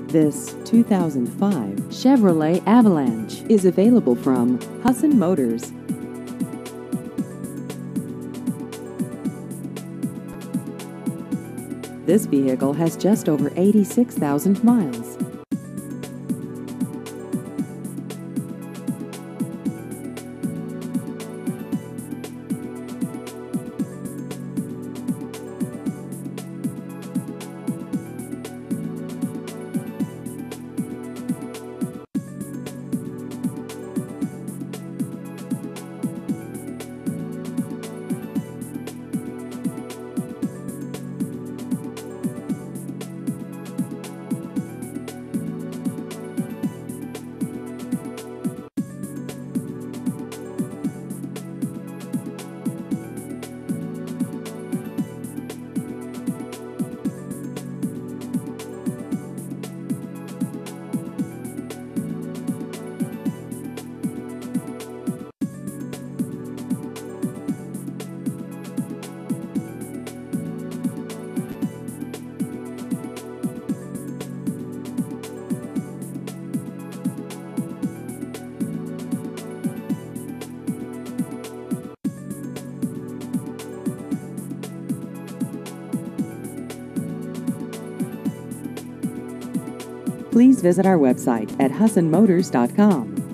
This 2005 Chevrolet Avalanche is available from Husson Motors. This vehicle has just over 86,000 miles. Please visit our website at hussonmotors.com.